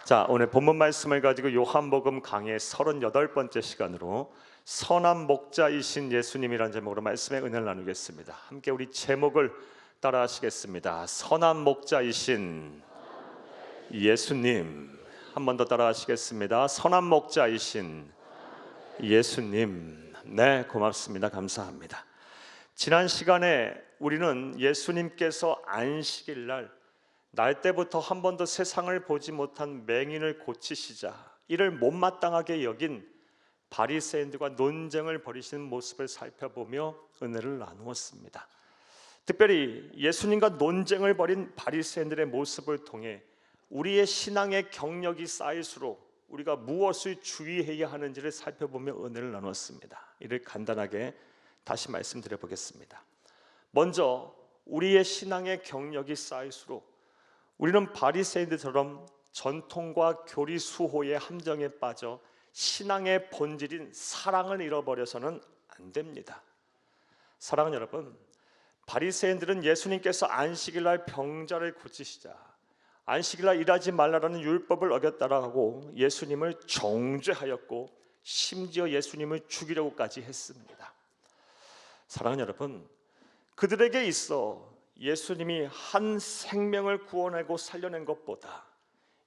자, 오늘 본문 말씀을 가지고 요한복음 강의 38번째 시간으로 선한 목자이신 예수님이라는 제목으로 말씀의 은혜를 나누겠습니다. 함께 우리 제목을 따라 하시겠습니다. 선한 목자이신 예수님. 한 번 더 따라 하시겠습니다. 선한 목자이신 예수님. 네, 고맙습니다. 감사합니다. 지난 시간에 우리는 예수님께서 안식일 날 때부터 한 번도 세상을 보지 못한 맹인을 고치시자 이를 못마땅하게 여긴 바리새인들과 논쟁을 벌이시는 모습을 살펴보며 은혜를 나누었습니다. 특별히 예수님과 논쟁을 벌인 바리새인들의 모습을 통해 우리의 신앙의 경력이 쌓일수록 우리가 무엇을 주의해야 하는지를 살펴보며 은혜를 나누었습니다. 이를 간단하게 다시 말씀드려 보겠습니다. 먼저 우리의 신앙의 경력이 쌓일수록 우리는 바리새인들처럼 전통과 교리 수호의 함정에 빠져 신앙의 본질인 사랑을 잃어버려서는 안 됩니다. 사랑하는 여러분, 바리새인들은 예수님께서 안식일날 병자를 고치시자 안식일날 일하지 말라라는 율법을 어겼다라고 예수님을 정죄하였고 심지어 예수님을 죽이려고까지 했습니다. 사랑하는 여러분, 그들에게 있어 예수님이 한 생명을 구원하고 살려낸 것보다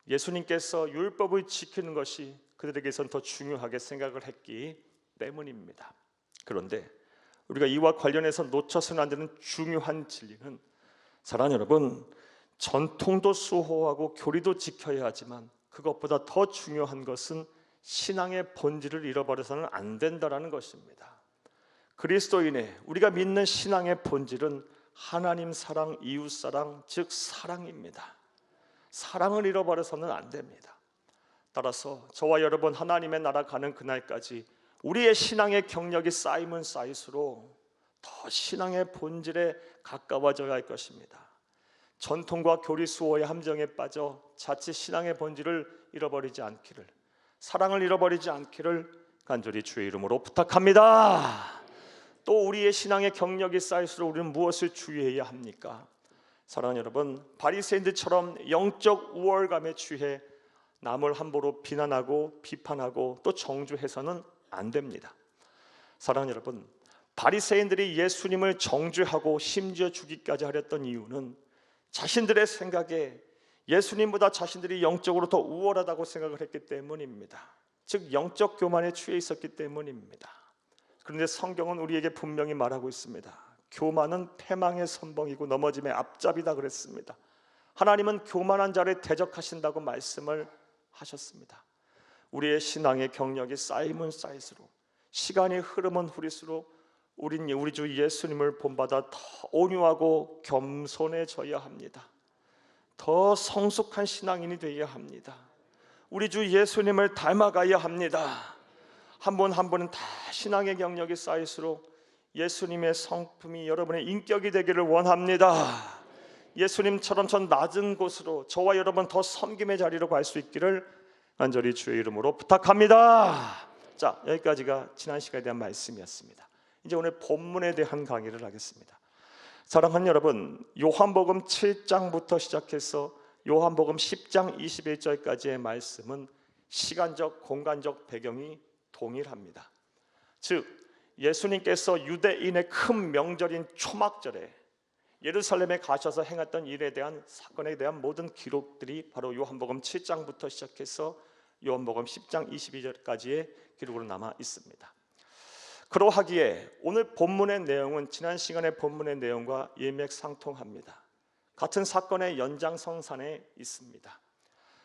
예수님께서 율법을 지키는 것이 그들에게선 더 중요하게 생각을 했기 때문입니다. 그런데 우리가 이와 관련해서 놓쳐서는 안 되는 중요한 진리는, 사랑하는 여러분, 전통도 수호하고 교리도 지켜야 하지만 그것보다 더 중요한 것은 신앙의 본질을 잃어버려서는 안 된다는 것입니다. 그리스도인의 우리가 믿는 신앙의 본질은 하나님 사랑, 이웃 사랑, 즉 사랑입니다. 사랑을 잃어버려서는 안 됩니다. 따라서 저와 여러분, 하나님의 나라 가는 그날까지 우리의 신앙의 경력이 쌓이면 쌓일수록 더 신앙의 본질에 가까워져야 할 것입니다. 전통과 교리 수호의 함정에 빠져 자칫 신앙의 본질을 잃어버리지 않기를, 사랑을 잃어버리지 않기를 간절히 주의 이름으로 부탁합니다. 또 우리의 신앙의 경력이 쌓일수록 우리는 무엇을 주의해야 합니까? 사랑하는 여러분, 바리새인들처럼 영적 우월감에 취해 남을 함부로 비난하고 비판하고 또 정죄해서는 안 됩니다. 사랑하는 여러분, 바리새인들이 예수님을 정죄하고 심지어 죽이기까지 하렸던 이유는 자신들의 생각에 예수님보다 자신들이 영적으로 더 우월하다고 생각을 했기 때문입니다. 즉 영적 교만에 취해 있었기 때문입니다. 그런데 성경은 우리에게 분명히 말하고 있습니다. 교만은 패망의 선봉이고 넘어짐의 앞잡이다 그랬습니다. 하나님은 교만한 자를 대적하신다고 말씀을 하셨습니다. 우리의 신앙의 경력이 쌓이면 쌓일수록, 시간이 흐르면 흐를수록 우린 우리 주 예수님을 본받아 더 온유하고 겸손해져야 합니다. 더 성숙한 신앙인이 되어야 합니다. 우리 주 예수님을 닮아가야 합니다. 한 분 한 분은 다 신앙의 경력이 쌓일수록 예수님의 성품이 여러분의 인격이 되기를 원합니다. 예수님처럼 전 낮은 곳으로 저와 여러분 더 섬김의 자리로 갈 수 있기를 간절히 주의 이름으로 부탁합니다. 자, 여기까지가 지난 시간에 대한 말씀이었습니다. 이제 오늘 본문에 대한 강의를 하겠습니다. 사랑하는 여러분, 요한복음 7장부터 시작해서 요한복음 10장 21절까지의 말씀은 시간적, 공간적 배경이 동일합니다. 즉 예수님께서 유대인의 큰 명절인 초막절에 예루살렘에 가셔서 행했던 일에 대한 사건에 대한 모든 기록들이 바로 요한복음 7장부터 시작해서 요한복음 10장 22절까지의 기록으로 남아 있습니다. 그러하기에 오늘 본문의 내용은 지난 시간의 본문의 내용과 일맥상통합니다. 같은 사건의 연장선상에 있습니다.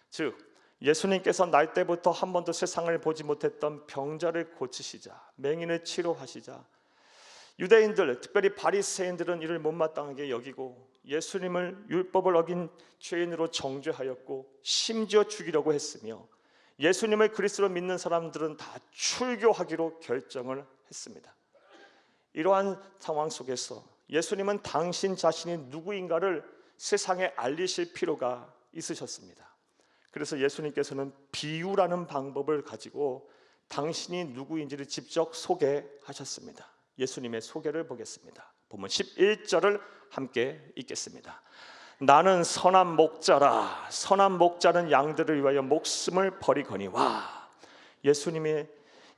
즉 예수님께서 날 때부터 한 번도 세상을 보지 못했던 병자를 고치시자, 맹인을 치료하시자 유대인들, 특별히 바리새인들은 이를 못마땅하게 여기고 예수님을 율법을 어긴 죄인으로 정죄하였고 심지어 죽이려고 했으며 예수님을 그리스도로 믿는 사람들은 다 출교하기로 결정을 했습니다. 이러한 상황 속에서 예수님은 당신 자신이 누구인가를 세상에 알리실 필요가 있으셨습니다. 그래서 예수님께서는 비유라는 방법을 가지고 당신이 누구인지를 직접 소개하셨습니다. 예수님의 소개를 보겠습니다. 본문 11절을 함께 읽겠습니다. 나는 선한 목자라. 선한 목자는 양들을 위하여 목숨을 버리거니와. 예수님의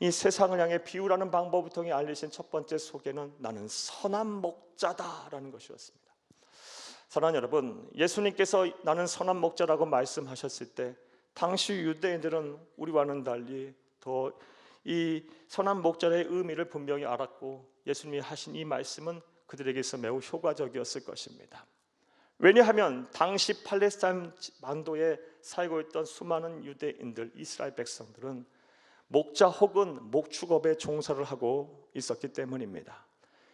이 세상을 향해 비유라는 방법을 통해 알리신 첫 번째 소개는 나는 선한 목자다라는 것이었습니다. 사랑하는 여러분, 예수님께서 나는 선한 목자라고 말씀하셨을 때 당시 유대인들은 우리와는 달리 더 이 선한 목자의 의미를 분명히 알았고, 예수님이 하신 이 말씀은 그들에게서 매우 효과적이었을 것입니다. 왜냐하면 당시 팔레스타인 반도에 살고 있던 수많은 유대인들, 이스라엘 백성들은 목자 혹은 목축업에 종사를 하고 있었기 때문입니다.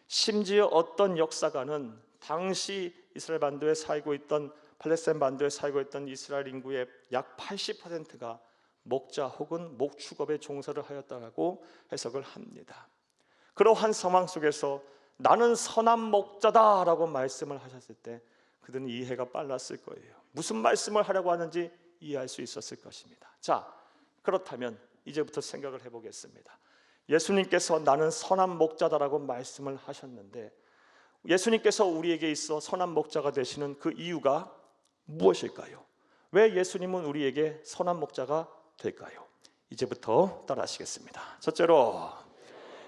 심지어 어떤 역사가는 당시 이스라엘 반도에 살고 있던 팔레스타인 반도에 살고 있던 이스라엘 인구의 약 80%가 목자 혹은 목축업에 종사를 하였다고 해석을 합니다. 그러한 상황 속에서 나는 선한 목자다라고 말씀을 하셨을 때 그들은 이해가 빨랐을 거예요. 무슨 말씀을 하려고 하는지 이해할 수 있었을 것입니다. 자, 그렇다면 이제부터 생각을 해보겠습니다. 예수님께서 나는 선한 목자다라고 말씀을 하셨는데 예수님께서 우리에게 있어 선한 목자가 되시는 그 이유가 무엇일까요? 왜 예수님은 우리에게 선한 목자가 될까요? 이제부터 따라하시겠습니다. 첫째로,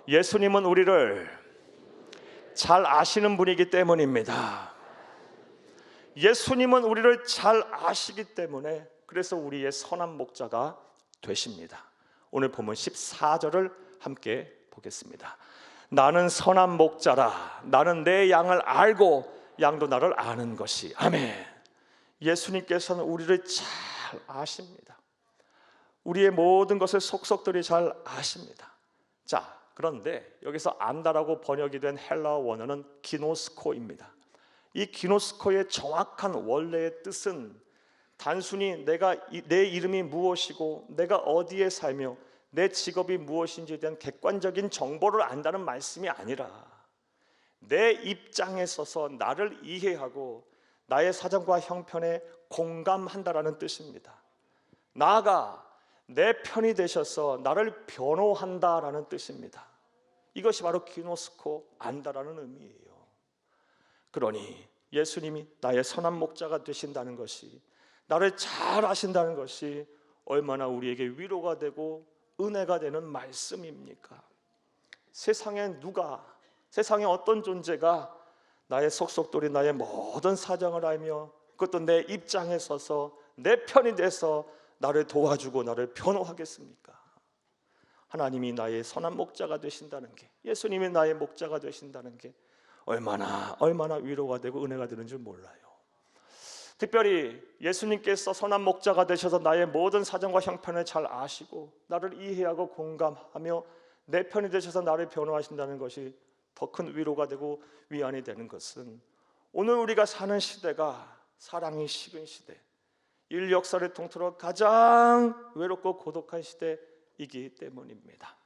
예수님은 우리를 잘 아시는 분이기 때문입니다. 예수님은 우리를 잘 아시기 때문에 그래서 우리의 선한 목자가 되십니다. 오늘 본문 14절을 함께 보겠습니다. 나는 선한 목자라. 나는 내 양을 알고 양도 나를 아는 것이. 아멘. 예수님께서는 우리를 잘 아십니다. 우리의 모든 것을 속속들이 잘 아십니다. 자, 그런데 여기서 안다라고 번역이 된 헬라어 원어는 기노스코입니다. 이 기노스코의 정확한 원래의 뜻은 단순히 내 이름이 무엇이고 내가 어디에 살며 내 직업이 무엇인지에 대한 객관적인 정보를 안다는 말씀이 아니라 내 입장에 서서 나를 이해하고 나의 사정과 형편에 공감한다라는 뜻입니다. 나아가 내 편이 되셔서 나를 변호한다라는 뜻입니다. 이것이 바로 기노스코, 안다라는 의미예요. 그러니 예수님이 나의 선한 목자가 되신다는 것이, 나를 잘 아신다는 것이 얼마나 우리에게 위로가 되고 은혜가 되는 말씀입니까? 세상에 어떤 존재가 나의 속속들이 나의 모든 사정을 알며 그것도 내 입장에 서서 내 편이 돼서 나를 도와주고 나를 변호하겠습니까? 하나님이 나의 선한 목자가 되신다는 게, 예수님이 나의 목자가 되신다는 게 얼마나 위로가 되고 은혜가 되는 줄 몰라요. 특별히 예수님께서 선한 목자가 되셔서 나의 모든 사정과 형편을 잘 아시고 나를 이해하고 공감하며 내 편이 되셔서 나를 변호하신다는 것이 더 큰 위로가 되고 위안이 되는 것은 오늘 우리가 사는 시대가 사랑이 식은 시대, 인류 역사를 통틀어 가장 외롭고 고독한 시대이기 때문입니다.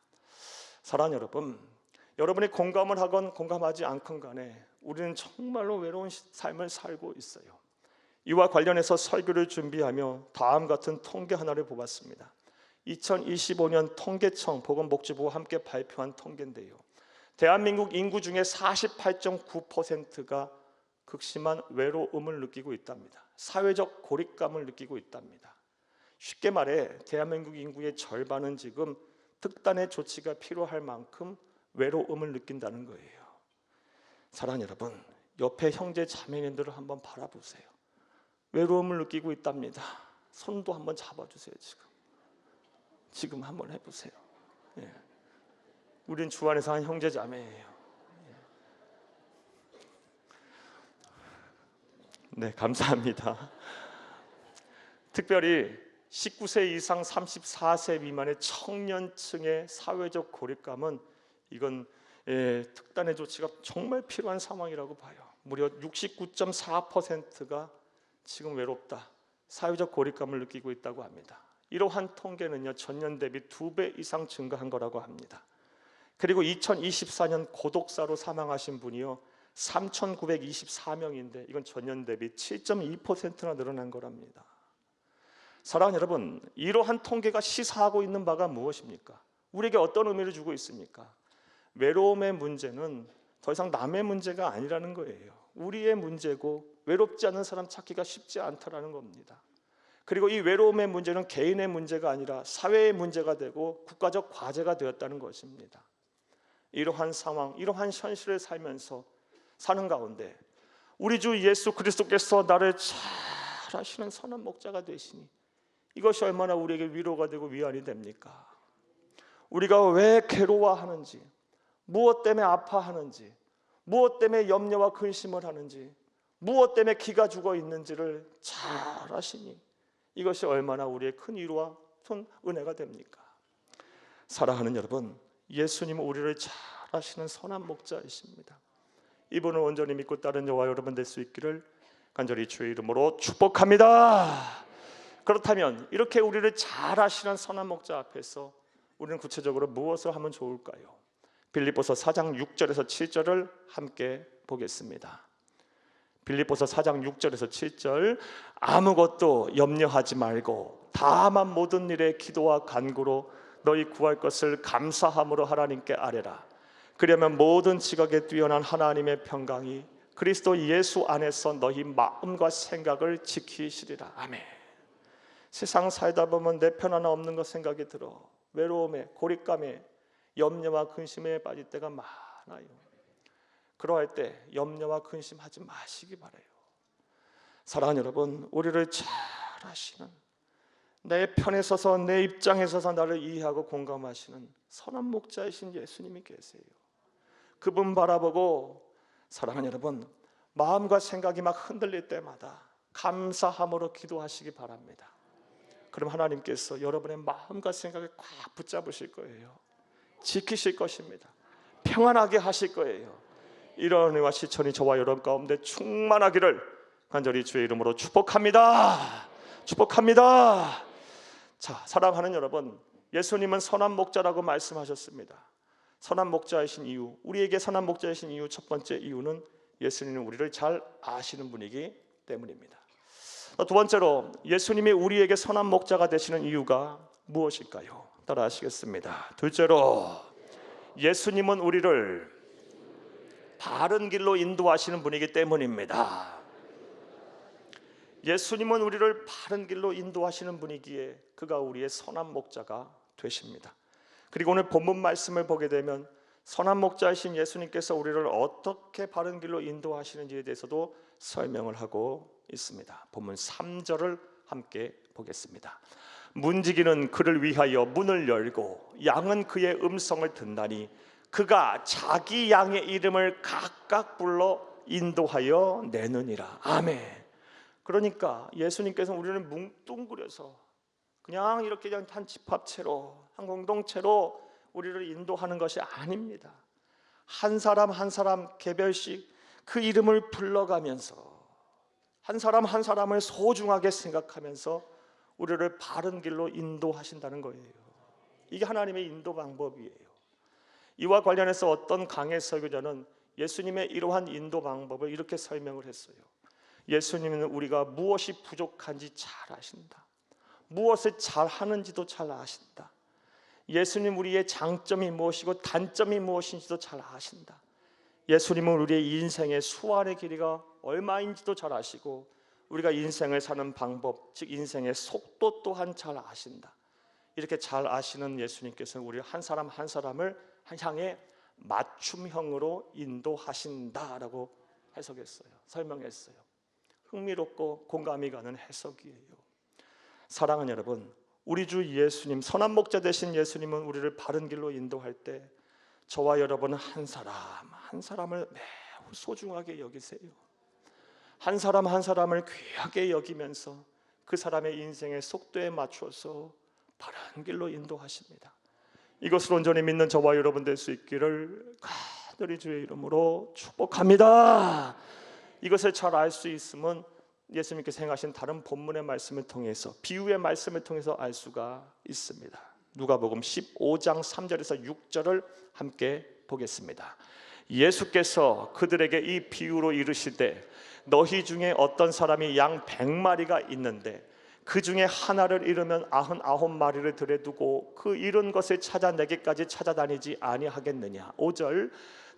사랑하는 여러분, 여러분이 공감을 하건 공감하지 않건 간에 우리는 정말로 외로운 삶을 살고 있어요. 이와 관련해서 설교를 준비하며 다음 같은 통계 하나를 보았습니다. 2025년 통계청 보건복지부와 함께 발표한 통계인데요, 대한민국 인구 중에 48.9%가 극심한 외로움을 느끼고 있답니다. 사회적 고립감을 느끼고 있답니다. 쉽게 말해 대한민국 인구의 절반은 지금 특단의 조치가 필요할 만큼 외로움을 느낀다는 거예요. 사랑하는 여러분, 옆에 형제 자매님들을 한번 바라보세요. 외로움을 느끼고 있답니다. 손도 한번 잡아주세요. 지금 한번 해보세요. 예. 우린 주 안에서 한 형제 자매예요. 네, 감사합니다. 특별히 19세 이상 34세 미만의 청년층의 사회적 고립감은 이건 특단의 조치가 정말 필요한 상황이라고 봐요. 무려 69.4%가 지금 외롭다, 사회적 고립감을 느끼고 있다고 합니다. 이러한 통계는요, 전년 대비 2배 이상 증가한 거라고 합니다. 그리고 2024년 고독사로 사망하신 분이요 3,924명인데 이건 전년 대비 7.2%나 늘어난 거랍니다. 사랑하는 여러분, 이러한 통계가 시사하고 있는 바가 무엇입니까? 우리에게 어떤 의미를 주고 있습니까? 외로움의 문제는 더 이상 남의 문제가 아니라는 거예요. 우리의 문제고 외롭지 않은 사람 찾기가 쉽지 않다라는 겁니다. 그리고 이 외로움의 문제는 개인의 문제가 아니라 사회의 문제가 되고 국가적 과제가 되었다는 것입니다. 이러한 상황, 이러한 현실을 살면서 사는 가운데 우리 주 예수 그리스도께서 나를 잘 아시는 선한 목자가 되시니 이것이 얼마나 우리에게 위로가 되고 위안이 됩니까? 우리가 왜 괴로워하는지, 무엇 때문에 아파하는지, 무엇 때문에 염려와 근심을 하는지, 무엇 때문에 기가 죽어 있는지를 잘 아시니 이것이 얼마나 우리의 큰 위로와 큰 은혜가 됩니까? 사랑하는 여러분, 예수님은 우리를 잘 아시는 선한 목자이십니다. 이분을 온전히 믿고 따른 저와 여러분 될 수 있기를 간절히 주의 이름으로 축복합니다. 그렇다면 이렇게 우리를 잘 아시는 선한 목자 앞에서 우리는 구체적으로 무엇을 하면 좋을까요? 빌립보서 4장 6절에서 7절을 함께 보겠습니다. 빌립보서 4장 6절에서 7절, 아무것도 염려하지 말고 다만 모든 일에 기도와 간구로 너희 구할 것을 감사함으로 하나님께 아뢰라. 그러면 모든 지각에 뛰어난 하나님의 평강이 그리스도 예수 안에서 너희 마음과 생각을 지키시리라. 아멘. 세상 살다 보면 내 편 하나 없는 것 생각이 들어 외로움에, 고립감에, 염려와 근심에 빠질 때가 많아요. 그러할 때 염려와 근심하지 마시기 바라요. 사랑하는 여러분, 우리를 잘 아시는, 내 편에 서서 내 입장에 서서 나를 이해하고 공감하시는 선한 목자이신 예수님이 계세요. 그분 바라보고 사랑하는 여러분, 마음과 생각이 막 흔들릴 때마다 감사함으로 기도하시기 바랍니다. 그럼 하나님께서 여러분의 마음과 생각을 꽉 붙잡으실 거예요. 지키실 것입니다. 평안하게 하실 거예요. 이런 은혜와 시천이 저와 여러분 가운데 충만하기를 간절히 주의 이름으로 축복합니다. 축복합니다. 자, 사랑하는 여러분, 예수님은 선한 목자라고 말씀하셨습니다. 선한 목자이신 이유, 우리에게 선한 목자이신 이유, 첫 번째 이유는 예수님은 우리를 잘 아시는 분이기 때문입니다. 두 번째로 예수님이 우리에게 선한 목자가 되시는 이유가 무엇일까요? 따라 하시겠습니다. 둘째로 예수님은 우리를 바른 길로 인도하시는 분이기 때문입니다. 예수님은 우리를 바른 길로 인도하시는 분이기에 그가 우리의 선한 목자가 되십니다. 그리고 오늘 본문 말씀을 보게 되면 선한 목자이신 예수님께서 우리를 어떻게 바른 길로 인도하시는지에 대해서도 설명을 하고 있습니다. 본문 3절을 함께 보겠습니다. 문지기는 그를 위하여 문을 열고 양은 그의 음성을 듣나니 그가 자기 양의 이름을 각각 불러 인도하여 내느니라. 아멘. 그러니까 예수님께서는 우리를 뭉뚱그려서 그냥 이렇게 한 집합체로, 한 공동체로 우리를 인도하는 것이 아닙니다. 한 사람 한 사람 개별씩 그 이름을 불러가면서 한 사람 한 사람을 소중하게 생각하면서 우리를 바른 길로 인도하신다는 거예요. 이게 하나님의 인도 방법이에요. 이와 관련해서 어떤 강해 설교자는 예수님의 이러한 인도 방법을 이렇게 설명을 했어요. 예수님은 우리가 무엇이 부족한지 잘 아신다. 무엇을 잘하는지도 잘 아신다. 예수님 우리의 장점이 무엇이고 단점이 무엇인지도 잘 아신다. 예수님은 우리의 인생의 수완의 길이가 얼마인지도 잘 아시고 우리가 인생을 사는 방법, 즉 인생의 속도 또한 잘 아신다. 이렇게 잘 아시는 예수님께서는 우리 한 사람 한 사람을 향해 맞춤형으로 인도하신다라고 해석했어요. 설명했어요. 흥미롭고 공감이 가는 해석이에요. 사랑하는 여러분, 우리 주 예수님, 선한 목자 되신 예수님은 우리를 바른 길로 인도할 때 저와 여러분은 한 사람 한 사람을 매우 소중하게 여기세요. 한 사람 한 사람을 귀하게 여기면서 그 사람의 인생의 속도에 맞춰서 바른 길로 인도하십니다. 이것을 온전히 믿는 저와 여러분 될 수 있기를 간절히 주의 이름으로 축복합니다. 이것을 잘 알 수 있으면 예수님께서 행하신 다른 본문의 말씀을 통해서, 비유의 말씀을 통해서 알 수가 있습니다. 누가복음 15장 3절에서 6절을 함께 보겠습니다. 예수께서 그들에게 이 비유로 이르시되 너희 중에 어떤 사람이 양 100마리가 있는데 그 중에 하나를 잃으면 99마리를 들여 두고 그 잃은 것을 찾아내기까지 찾아다니지 아니하겠느냐. 5절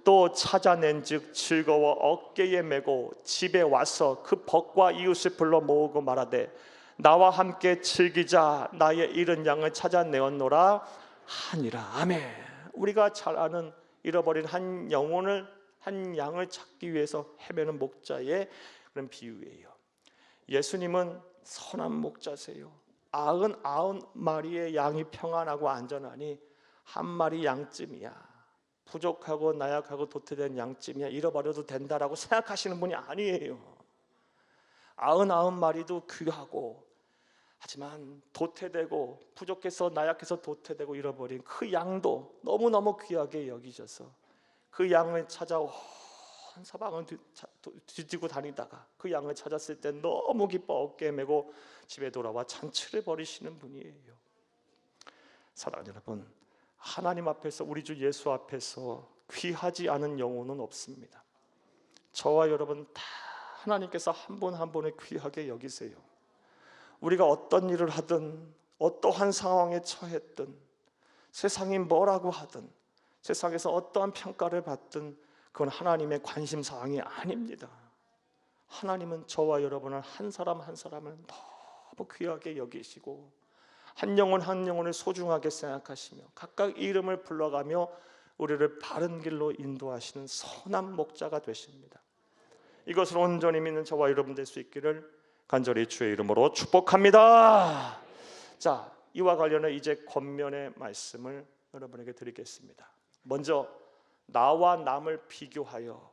또 찾아낸즉 즐거워 어깨에 메고 집에 와서 그 벗과 이웃을 불러 모으고 말하되 나와 함께 즐기자 나의 잃은 양을 찾아내었노라 하니라. 아멘. 우리가 잘 아는 잃어버린 한 양을 찾기 위해서 헤매는 목자의 그런 비유예요. 예수님은 선한 목자세요. 99마리의 양이 평안하고 안전하니 한 마리 양쯤이야, 부족하고 나약하고 도태된 양쯤이야, 잃어버려도 된다라고 생각하시는 분이 아니에요. 99마리도 귀하고, 하지만 도태되고 부족해서 나약해서 도태되고 잃어버린 그 양도 너무너무 귀하게 여기셔서 그 양을 찾아 온 사방을 뒤지고 다니다가 그 양을 찾았을 때 너무 기뻐 어깨에 메고 집에 돌아와 잔치를 벌이시는 분이에요. 사랑하는 여러분, 하나님 앞에서, 우리 주 예수 앞에서 귀하지 않은 영혼은 없습니다. 저와 여러분 다 하나님께서 한 분 한 분을 귀하게 여기세요. 우리가 어떤 일을 하든, 어떠한 상황에 처했든, 세상이 뭐라고 하든, 세상에서 어떠한 평가를 받든 그건 하나님의 관심사항이 아닙니다. 하나님은 저와 여러분을 한 사람 한 사람을 너무 귀하게 여기시고 한 영혼 한 영혼을 소중하게 생각하시며 각각 이름을 불러가며 우리를 바른 길로 인도하시는 선한 목자가 되십니다. 이것을 온전히 믿는 저와 여러분 될 수 있기를 간절히 주의 이름으로 축복합니다. 자, 이와 관련해 이제 권면의 말씀을 여러분에게 드리겠습니다. 먼저 나와 남을 비교하여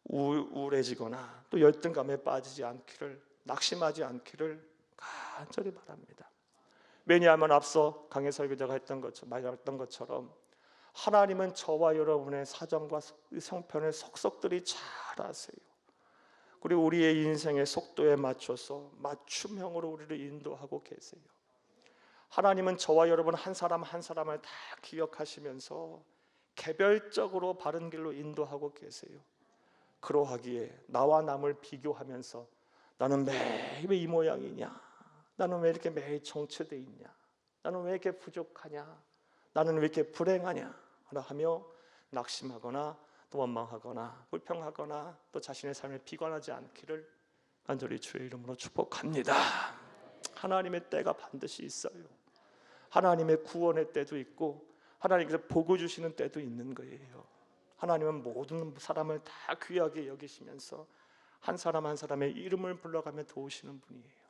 우울해지거나 또 열등감에 빠지지 않기를, 낙심하지 않기를 간절히 바랍니다. 왜냐하면 앞서 강해 설교자가 말했던 것처럼 하나님은 저와 여러분의 사정과 형편을 속속들이 잘 아세요. 그리고 우리의 인생의 속도에 맞춰서 맞춤형으로 우리를 인도하고 계세요. 하나님은 저와 여러분 한 사람 한 사람을 다 기억하시면서 개별적으로 바른 길로 인도하고 계세요. 그러하기에 나와 남을 비교하면서 나는 매일 왜 이 모양이냐, 나는 왜 이렇게 매일 정체되어 있냐, 나는 왜 이렇게 부족하냐, 나는 왜 이렇게 불행하냐 하며 낙심하거나 또 원망하거나 불평하거나 또 자신의 삶을 비관하지 않기를 간절히 주의 이름으로 축복합니다. 하나님의 때가 반드시 있어요. 하나님의 구원의 때도 있고 하나님께서 복을 주시는 때도 있는 거예요. 하나님은 모든 사람을 다 귀하게 여기시면서 한 사람 한 사람의 이름을 불러가며 도우시는 분이에요.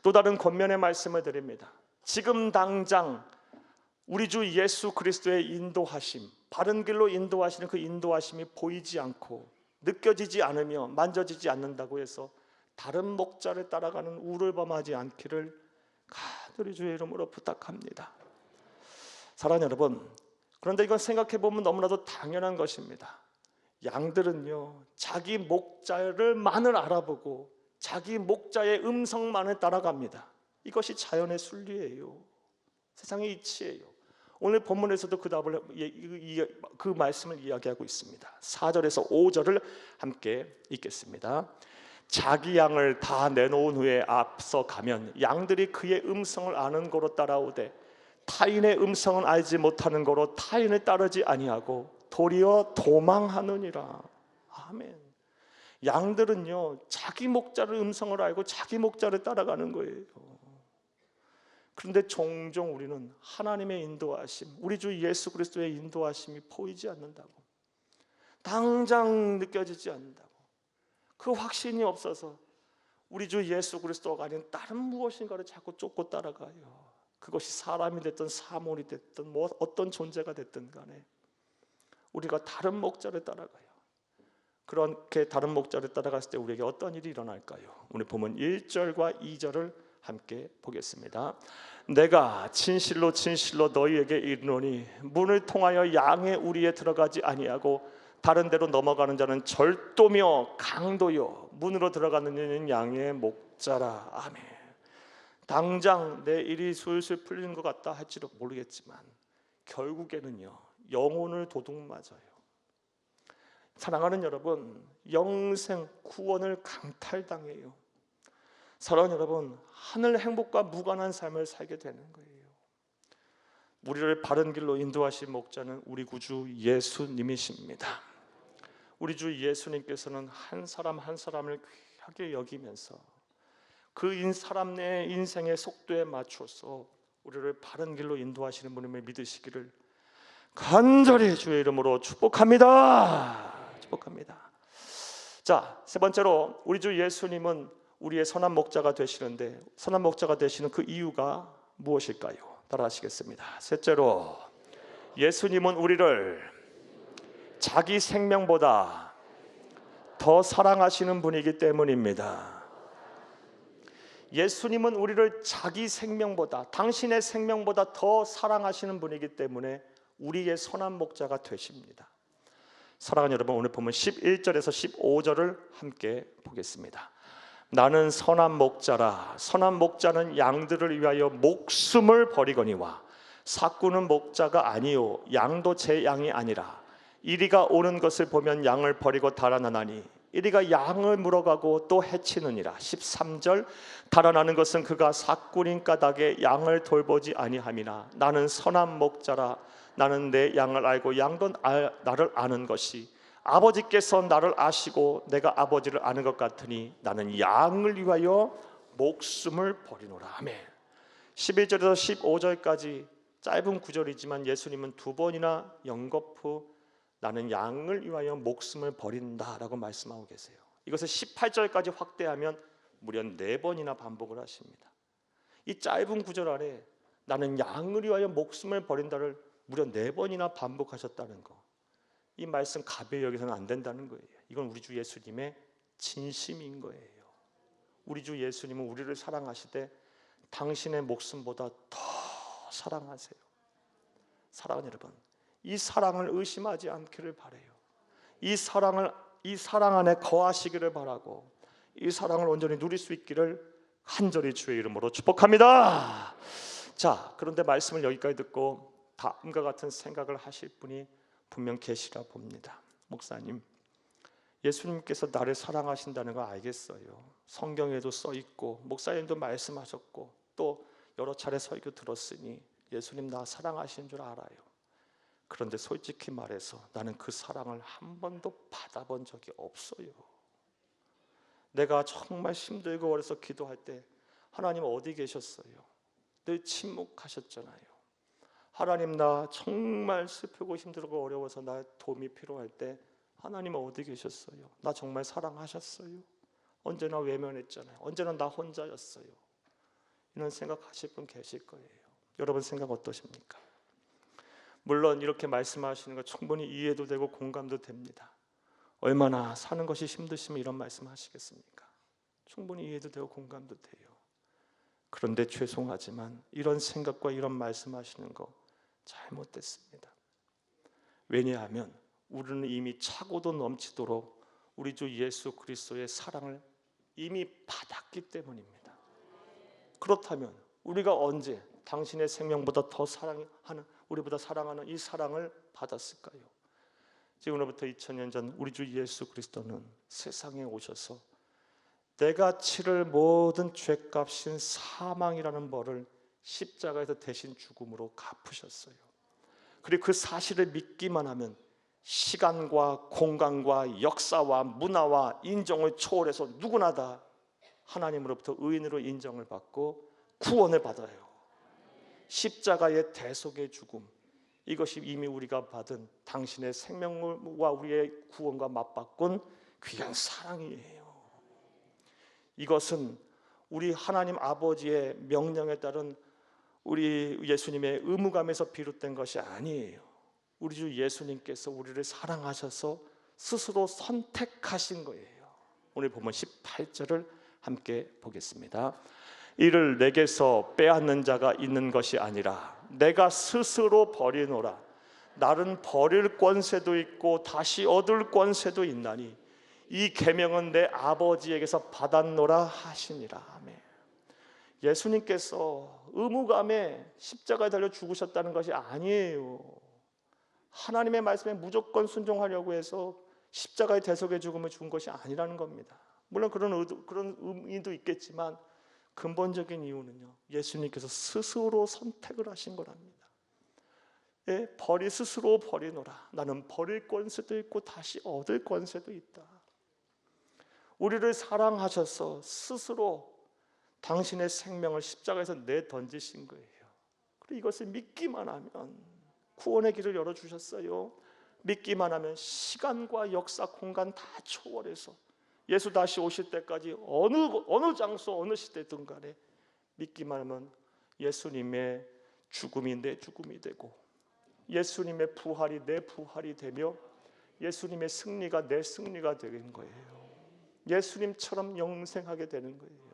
또 다른 권면의 말씀을 드립니다. 지금 당장 우리 주 예수 그리스도의 인도하심, 바른 길로 인도하시는 그 인도하심이 보이지 않고 느껴지지 않으며 만져지지 않는다고 해서 다른 목자를 따라가는 우를 범하지 않기를 간절히 주의 이름으로 부탁합니다. 사랑하는 여러분, 그런데 이건 생각해 보면 너무나도 당연한 것입니다. 양들은요, 자기 목자를만을 알아보고 자기 목자의 음성만을 따라갑니다. 이것이 자연의 순리예요. 세상의 이치예요. 오늘 본문에서도 그 말씀을 이야기하고 있습니다. 4절에서 5절을 함께 읽겠습니다. 자기 양을 다 내놓은 후에 앞서 가면 양들이 그의 음성을 아는 거로 따라오되 타인의 음성은 알지 못하는 거로 타인을 따르지 아니하고 도리어 도망하느니라. 아멘. 양들은요, 자기 목자를 음성을 알고 자기 목자를 따라가는 거예요. 그런데 종종 우리는 하나님의 인도하심, 우리 주 예수 그리스도의 인도하심이 보이지 않는다고, 당장 느껴지지 않는다고, 그 확신이 없어서 우리 주 예수 그리스도가 아닌 다른 무엇인가를 자꾸 쫓고 따라가요. 그것이 사람이 됐든 사물이 됐든 어떤 존재가 됐든 간에 우리가 다른 목자를 따라가요. 그렇게 다른 목자를 따라갔을 때 우리에게 어떤 일이 일어날까요? 오늘 보면 1절과 2절을 함께 보겠습니다. 내가 진실로 진실로 너희에게 이르노니 문을 통하여 양의 우리에 들어가지 아니하고 다른 데로 넘어가는 자는 절도며 강도요 문으로 들어가는 이는 양의 목자라. 아멘. 당장 내 일이 술술 풀리는 것 같다 할지도 모르겠지만 결국에는요, 영혼을 도둑맞아요. 사랑하는 여러분, 영생 구원을 강탈당해요. 사랑하는 여러분, 하늘 행복과 무관한 삶을 살게 되는 거예요. 우리를 바른 길로 인도하신 목자는 우리 구주 예수님이십니다. 우리 주 예수님께서는 한 사람 한 사람을 귀하게 여기면서 그 사람 내 인생의 속도에 맞춰서 우리를 바른 길로 인도하시는 분임을 믿으시기를 간절히 주의 이름으로 축복합니다. 축복합니다. 자, 세 번째로 우리 주 예수님은 우리의 선한 목자가 되시는데, 선한 목자가 되시는 그 이유가 무엇일까요? 따라하시겠습니다. 셋째로, 예수님은 우리를 자기 생명보다 더 사랑하시는 분이기 때문입니다. 예수님은 우리를 자기 생명보다, 당신의 생명보다 더 사랑하시는 분이기 때문에 우리의 선한 목자가 되십니다. 사랑하는 여러분, 오늘 보면 11절에서 15절을 함께 보겠습니다. 나는 선한 목자라. 선한 목자는 양들을 위하여 목숨을 버리거니와 사꾸는 목자가 아니요 양도 제 양이 아니라 이리가 오는 것을 보면 양을 버리고 달아나나니 이리가 양을 물어가고 또 해치느니라. 13절, 달아나는 것은 그가 사꾸린 까닭에 양을 돌보지 아니함이나 나는 선한 목자라. 나는 내 양을 알고 양도 나를 아는 것이 아버지께서 나를 아시고 내가 아버지를 아는 것 같으니 나는 양을 위하여 목숨을 버리노라. 아멘. 11절에서 15절까지 짧은 구절이지만 예수님은 두 번이나 연거푸 나는 양을 위하여 목숨을 버린다라고 말씀하고 계세요. 이것을 18절까지 확대하면 무려 4번이나 반복을 하십니다. 이 짧은 구절 안에 나는 양을 위하여 목숨을 버린다를 무려 4번이나 반복하셨다는 거, 이 말씀 가벼이 여기서는 안 된다는 거예요. 이건 우리 주 예수님의 진심인 거예요. 우리 주 예수님은 우리를 사랑하시되 당신의 목숨보다 더 사랑하세요. 사랑하는 여러분, 이 사랑을 의심하지 않기를 바라요. 이 사랑 안에 거하시기를 바라고 이 사랑을 온전히 누릴 수 있기를 간절히 주의 이름으로 축복합니다. 자, 그런데 말씀을 여기까지 듣고 다음과 같은 생각을 하실 분이 분명 계시라 봅니다. 목사님, 예수님께서 나를 사랑하신다는 거 알겠어요. 성경에도 써 있고 목사님도 말씀하셨고 또 여러 차례 설교 들었으니 예수님 나 사랑하시는 줄 알아요. 그런데 솔직히 말해서 나는 그 사랑을 한 번도 받아본 적이 없어요. 내가 정말 힘들고 어려서 기도할 때 하나님 어디 계셨어요? 늘 침묵하셨잖아요. 하나님 나 정말 슬프고 힘들고 어려워서 나 도움이 필요할 때 하나님 어디 계셨어요? 나 정말 사랑하셨어요? 언제나 외면했잖아요. 언제나 나 혼자였어요. 이런 생각하실 분 계실 거예요. 여러분 생각 어떠십니까? 물론 이렇게 말씀하시는 거 충분히 이해도 되고 공감도 됩니다. 얼마나 사는 것이 힘드시면 이런 말씀하시겠습니까? 충분히 이해도 되고 공감도 돼요. 그런데 죄송하지만 이런 생각과 이런 말씀하시는 거 잘못됐습니다. 왜냐하면 우리는 이미 차고도 넘치도록 우리 주 예수 그리스도의 사랑을 이미 받았기 때문입니다. 그렇다면 우리가 언제 당신의 생명보다 더 사랑하는, 우리보다 사랑하는 이 사랑을 받았을까요? 지금으로부터 2000년 전 우리 주 예수 그리스도는 세상에 오셔서 내가 치를 모든 죄값인 사망이라는 벌을 십자가에서 대신 죽음으로 갚으셨어요. 그리고 그 사실을 믿기만 하면 시간과 공간과 역사와 문화와 인정을 초월해서 누구나 다 하나님으로부터 의인으로 인정을 받고 구원을 받아요. 십자가의 대속의 죽음, 이것이 이미 우리가 받은 당신의 생명과 우리의 구원과 맞바꾼 귀한 사랑이에요. 이것은 우리 하나님 아버지의 명령에 따른 우리 예수님의 의무감에서 비롯된 것이 아니에요. 우리 주 예수님께서 우리를 사랑하셔서 스스로 선택하신 거예요. 오늘 보면 18절을 함께 보겠습니다. 이를 내게서 빼앗는 자가 있는 것이 아니라 내가 스스로 버리노라. 나는 버릴 권세도 있고 다시 얻을 권세도 있나니 이 계명은 내 아버지에게서 받았노라 하시니라. 아멘. 예수님께서 의무감에 십자가에 달려 죽으셨다는 것이 아니에요. 하나님의 말씀에 무조건 순종하려고 해서 십자가의 대속의 죽음을 죽은 것이 아니라는 겁니다. 물론 그런 의미도 있겠지만 근본적인 이유는요, 예수님께서 스스로 선택을 하신 거랍니다. 버리 스스로 버리노라. 나는 버릴 권세도 있고 다시 얻을 권세도 있다. 우리를 사랑하셔서 스스로 당신의 생명을 십자가에서 내던지신 거예요. 그리고 이것을 믿기만 하면 구원의 길을 열어주셨어요. 믿기만 하면 시간과 역사, 공간 다 초월해서 예수 다시 오실 때까지 어느 장소, 어느 시대든 간에 믿기만 하면 예수님의 죽음이 내 죽음이 되고 예수님의 부활이 내 부활이 되며 예수님의 승리가 내 승리가 되는 거예요. 예수님처럼 영생하게 되는 거예요.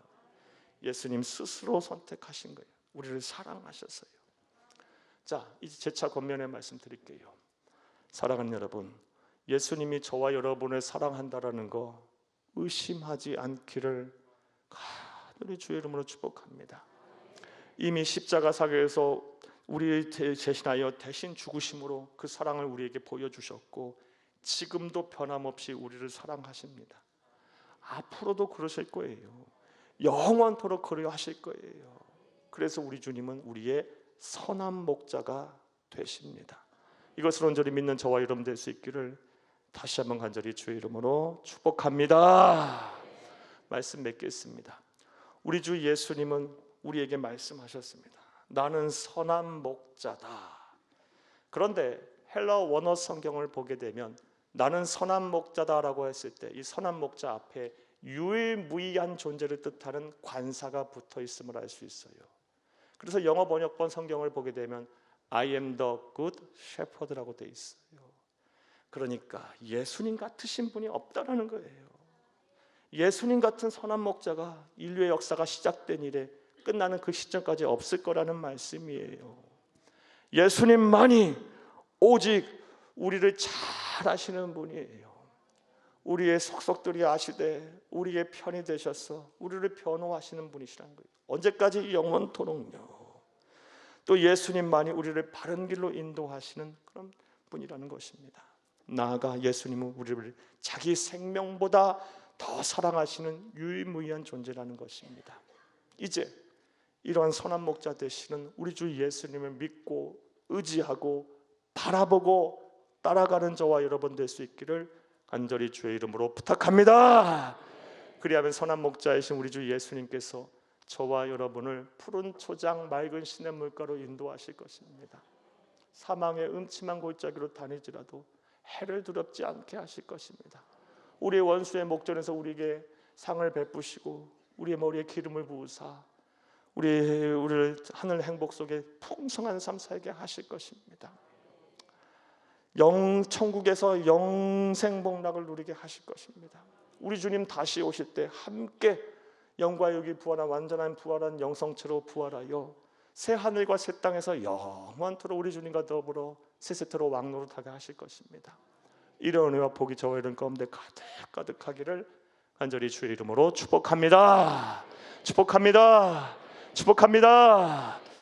예수님 스스로 선택하신 거예요. 우리를 사랑하셨어요. 자, 이제 재차 권면의 말씀 드릴게요. 사랑하는 여러분, 예수님이 저와 여러분을 사랑한다라는 거 의심하지 않기를 간절히 주의 이름으로 축복합니다. 이미 십자가 사역에서 우리를 대신하여 대신 죽으심으로 그 사랑을 우리에게 보여주셨고 지금도 변함없이 우리를 사랑하십니다. 앞으로도 그러실 거예요. 영원토록 그려 하실 거예요. 그래서 우리 주님은 우리의 선한 목자가 되십니다. 이것을 온전히 믿는 저와 여러분 될 수 있기를 다시 한번 간절히 주의 이름으로 축복합니다. 말씀 맺겠습니다. 우리 주 예수님은 우리에게 말씀하셨습니다. 나는 선한 목자다. 그런데 헬라어 원어 성경을 보게 되면 나는 선한 목자다라고 했을 때 이 선한 목자 앞에 유일무이한 존재를 뜻하는 관사가 붙어 있음을 알 수 있어요. 그래서 영어 번역본 성경을 보게 되면 I am the good shepherd라고 되어 있어요. 그러니까 예수님 같으신 분이 없다라는 거예요. 예수님 같은 선한 목자가 인류의 역사가 시작된 이래 끝나는 그 시점까지 없을 거라는 말씀이에요. 예수님만이 오직 우리를 잘 아시는 분이에요. 우리의 속속들이 아시되 우리의 편이 되셔서 우리를 변호하시는 분이시라는 거예요. 언제까지? 영원토록요. 또 예수님만이 우리를 바른 길로 인도하시는 그런 분이라는 것입니다. 나아가 예수님은 우리를 자기 생명보다 더 사랑하시는 유일무이한 존재라는 것입니다. 이제 이러한 선한 목자 되시는 우리 주 예수님을 믿고 의지하고 바라보고 따라가는 저와 여러분 될 수 있기를 간절히 주의 이름으로 부탁합니다. 그리하면 선한 목자이신 우리 주 예수님께서 저와 여러분을 푸른 초장 맑은 시냇물가로 인도하실 것입니다. 사망의 음침한 골짜기로 다니지라도 해를 두렵지 않게 하실 것입니다. 우리의 원수의 목전에서 우리에게 상을 베푸시고 우리의 머리에 기름을 부으사 우리를 하늘 행복 속에 풍성한 삶 살게 하실 것입니다. 천국에서 영생복락을 누리게 하실 것입니다. 우리 주님 다시 오실 때 함께 영과 육이 부활한 완전한 부활한 영성체로 부활하여 새 하늘과 새 땅에서 영원토록 우리 주님과 더불어 세세토록 왕노릇하게 하실 것입니다. 이런 은혜와 복이 저와 여러분 가운데 가득가득하기를 간절히 주의 이름으로 축복합니다. 축복합니다. 축복합니다.